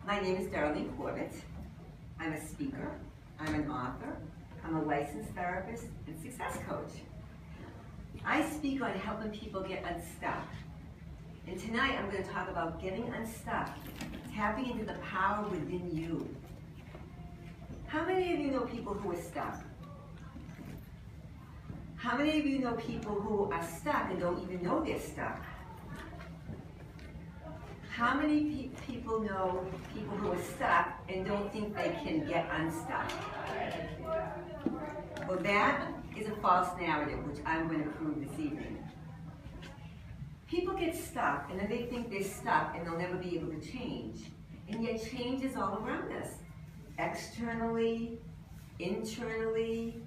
My name is Darlene Corbett. I'm a speaker, I'm an author, I'm a licensed therapist and success coach. I speak on helping people get unstuck. And tonight I'm going to talk about getting unstuck, tapping into the power within you. How many of you know people who are stuck? How many of you know people who are stuck and don't even know they're stuck? How many people know people who are stuck and don't think they can get unstuck? Well, that is a false narrative, which I'm going to prove this evening. People get stuck and then they think they're stuck and they'll never be able to change. And yet change is all around us. Externally, internally,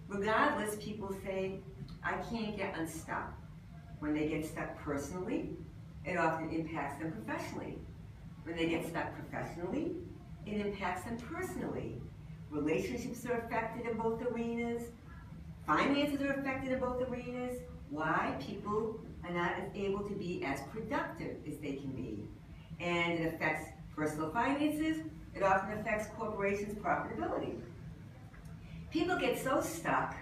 regardless, people say, I can't get unstuck. When they get stuck personally, it often impacts them professionally. When they get stuck professionally, it impacts them personally. Relationships are affected in both arenas. Finances are affected in both arenas. Why? People are not able to be as productive as they can be. And it affects personal finances. It often affects corporations' profitability. People get so stuck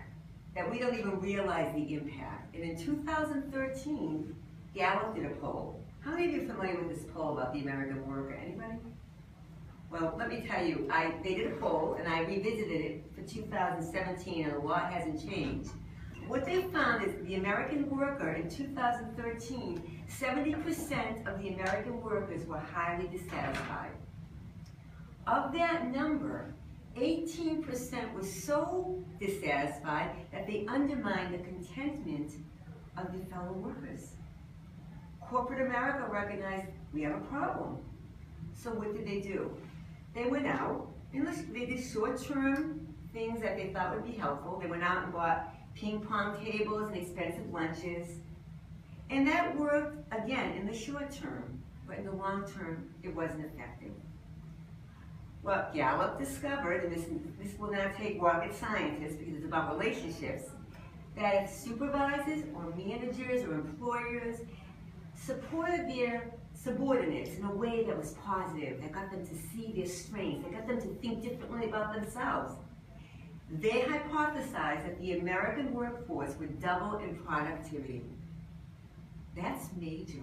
that we don't even realize the impact. And in 2013, Gallup did a poll. How many of you are familiar with this poll about the American worker? Anybody? Well, let me tell you, they did a poll and I revisited it for 2017 and a lot hasn't changed. What they found is the American worker in 2013, 70% of the American workers were highly dissatisfied. Of that number, 18% were so dissatisfied that they undermined the contentment of their fellow workers. Corporate America recognized we have a problem. So what did they do? They went out and they did short-term things that they thought would be helpful. They went out and bought ping pong tables and expensive lunches. And that worked, again, in the short term, but in the long term, it wasn't effective. What Gallup discovered, and this will not take rocket scientists because it's about relationships, that if supervisors or managers or employers supported their subordinates in a way that was positive, that got them to see their strengths, that got them to think differently about themselves, they hypothesized that the American workforce would double in productivity. That's major.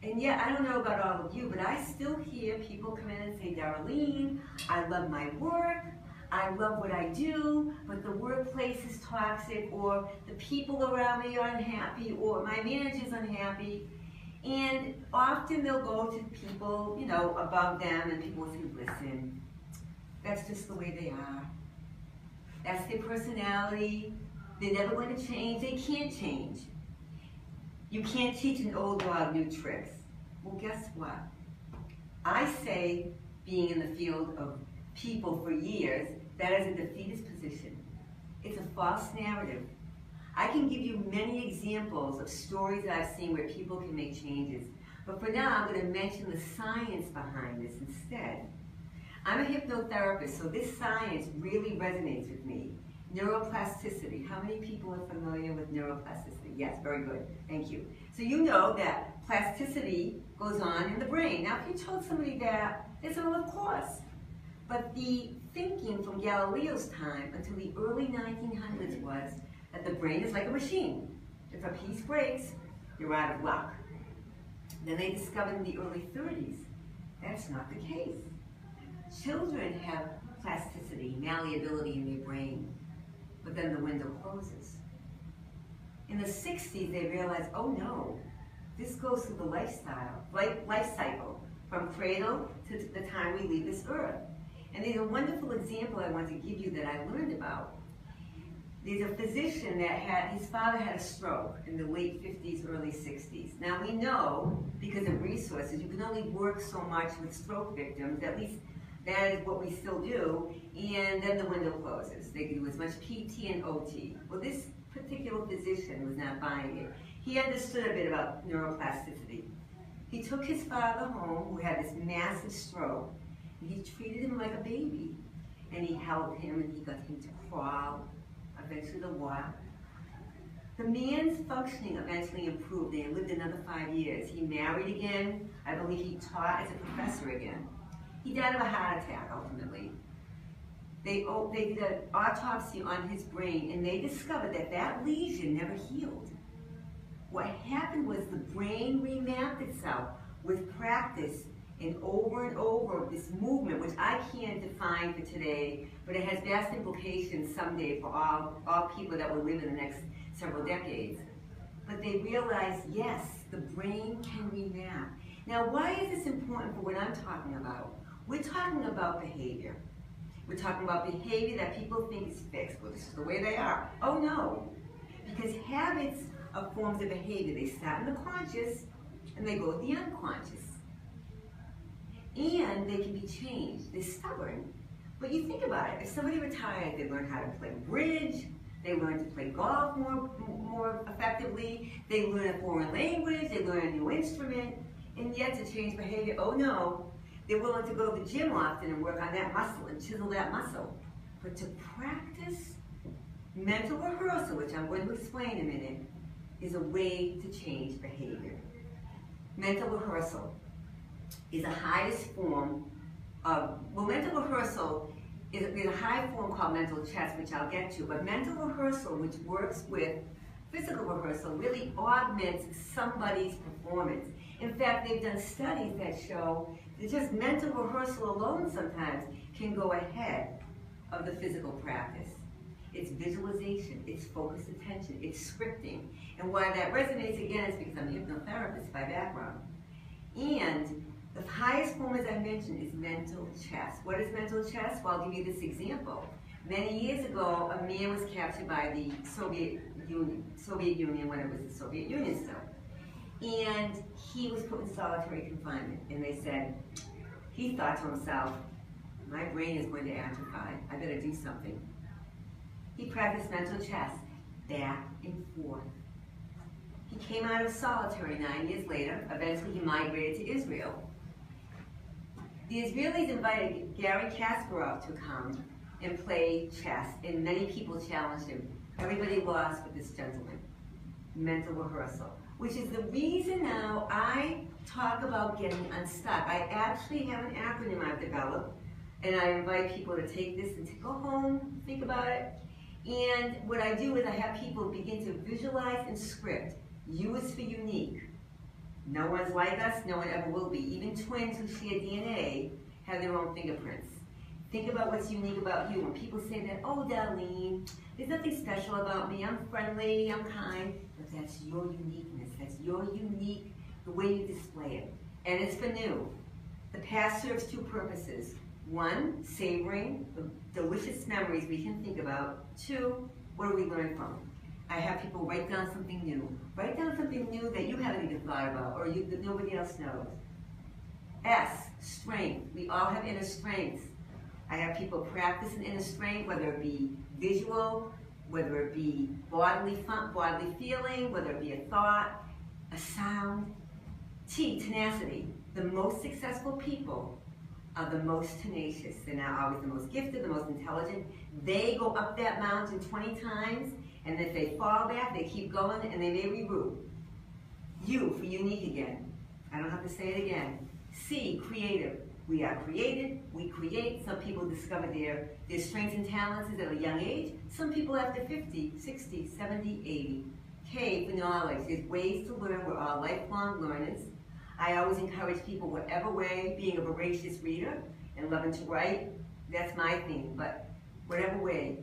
And yet, I don't know about all of you, but I still hear people come in and say, Darlene, I love my work, I love what I do, but the workplace is toxic, or the people around me are unhappy, or my manager's unhappy. And often they'll go to people, above them, and people will say, listen, that's just the way they are. That's their personality. They're never going to change. They can't change. You can't teach an old dog new tricks. Well, guess what? I say, being in the field of people for years, that is a defeatist position. It's a false narrative. I can give you many examples of stories that I've seen where people can make changes. But for now, I'm going to mention the science behind this instead. I'm a hypnotherapist, so this science really resonates with me. Neuroplasticity. How many people are familiar with neuroplasticity? Yes, very good. Thank you. So you know that plasticity goes on in the brain. Now, if you told somebody that, they said, well, of course. But the thinking from Galileo's time until the early 1900s was that the brain is like a machine. If a piece breaks, you're out of luck. Then they discovered in the early 30s, that's not the case. Children have plasticity, malleability in their brain, but then the window closes. In the 60s, they realized, oh no, this goes through the life cycle, from cradle to the time we leave this earth. And there's a wonderful example I want to give you that I learned about. There's a physician that his father had a stroke in the late 50s, early 60s. Now we know, because of resources, you can only work so much with stroke victims, at least that is what we still do, and then the window closes. They can do as much PT and OT. Well, this particular physician was not buying it. He understood a bit about neuroplasticity. He took his father home, who had this massive stroke, and he treated him like a baby. And he held him, and he got him to crawl, eventually to walk. The man's functioning eventually improved. They lived another 5 years. He married again. I believe he taught as a professor again. He died of a heart attack, ultimately. They did an autopsy on his brain, and they discovered that that lesion never healed. What happened was the brain remapped itself with practice and over this movement, which I can't define for today, but it has vast implications someday for all people that will live in the next several decades. But they realized, yes, the brain can remap. Now, why is this important for what I'm talking about? We're talking about behavior. We're talking about behavior that people think is fixed. Well, this is the way they are. Oh, no. Because habits are forms of behavior. They start in the conscious, and they go to the unconscious. And they can be changed. They're stubborn. But you think about it. If somebody retired, they learn how to play bridge. They learn to play golf more effectively. They learn a foreign language. They learn a new instrument. And yet to change behavior, oh no, they're willing to go to the gym often and work on that muscle and chisel that muscle. But to practice mental rehearsal, which I'm going to explain in a minute, is a way to change behavior. Mental rehearsal is the highest form of, well, mental rehearsal is a high form called mental chess, which I'll get to, but mental rehearsal, which works with physical rehearsal, really augments somebody's performance. In fact, they've done studies that show that just mental rehearsal alone sometimes can go ahead of the physical practice. It's visualization, it's focused attention, it's scripting. And why that resonates again is because I'm a hypnotherapist by background. And the highest form, as I mentioned, is mental chess. What is mental chess? Well, I'll give you this example. Many years ago, a man was captured by the Soviet Union when it was the Soviet Union still. And he was put in solitary confinement. And they said, he thought to himself, my brain is going to atrophy. I better do something. He practiced mental chess, back and forth. He came out of solitary 9 years later. Eventually, he migrated to Israel. The Israelis invited Gary Kasparov to come and play chess, and many people challenged him. Everybody lost but this gentleman. Mental rehearsal, which is the reason now I talk about getting unstuck. I actually have an acronym I've developed, and I invite people to take this and to go home, think about it. And what I do is I have people begin to visualize and script. U is for unique. No one's like us, no one ever will be. Even twins who share DNA have their own fingerprints. Think about what's unique about you. When people say that, oh, Darlene, there's nothing special about me. I'm friendly, I'm kind. But that's your uniqueness. That's your unique, the way you display it. And it's for new. The past serves two purposes. One, savoring the delicious memories we can think about. Two, what do we learn from? I have people write down something new. Write down something new that you haven't even thought about or that nobody else knows. S, strength. We all have inner strengths. I have people practice an inner strength, whether it be visual, whether it be bodily feeling, whether it be a thought, a sound. T, tenacity. The most successful people are the most tenacious. They're not always the most gifted, the most intelligent. They go up that mountain 20 times, and if they fall back, they keep going, and they may reroute. U for unique again. I don't have to say it again. C, creative. We are created, we create. Some people discover their strengths and talents at a young age. Some people after 50, 60, 70, 80. K for knowledge. There's ways to learn. We're all lifelong learners. I always encourage people, whatever way, being a voracious reader and loving to write, that's my thing, but whatever way,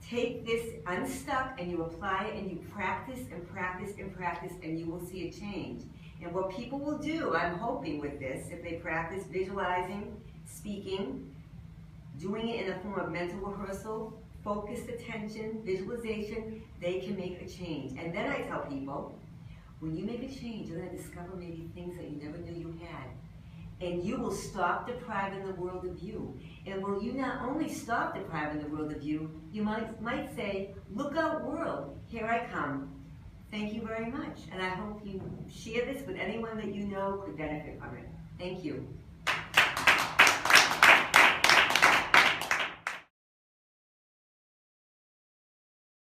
take this unstuck and you apply it and you practice and practice and practice and you will see a change. And what people will do, I'm hoping with this, if they practice visualizing, speaking, doing it in a form of mental rehearsal, focused attention, visualization, they can make a change. And then I tell people, when you make a change, you're going to discover maybe things that you never knew you had. And you will stop depriving the world of you. And will you not only stop depriving the world of you, you might say, look out world, here I come. Thank you very much. And I hope you share this with anyone that you know could benefit from it. Thank you.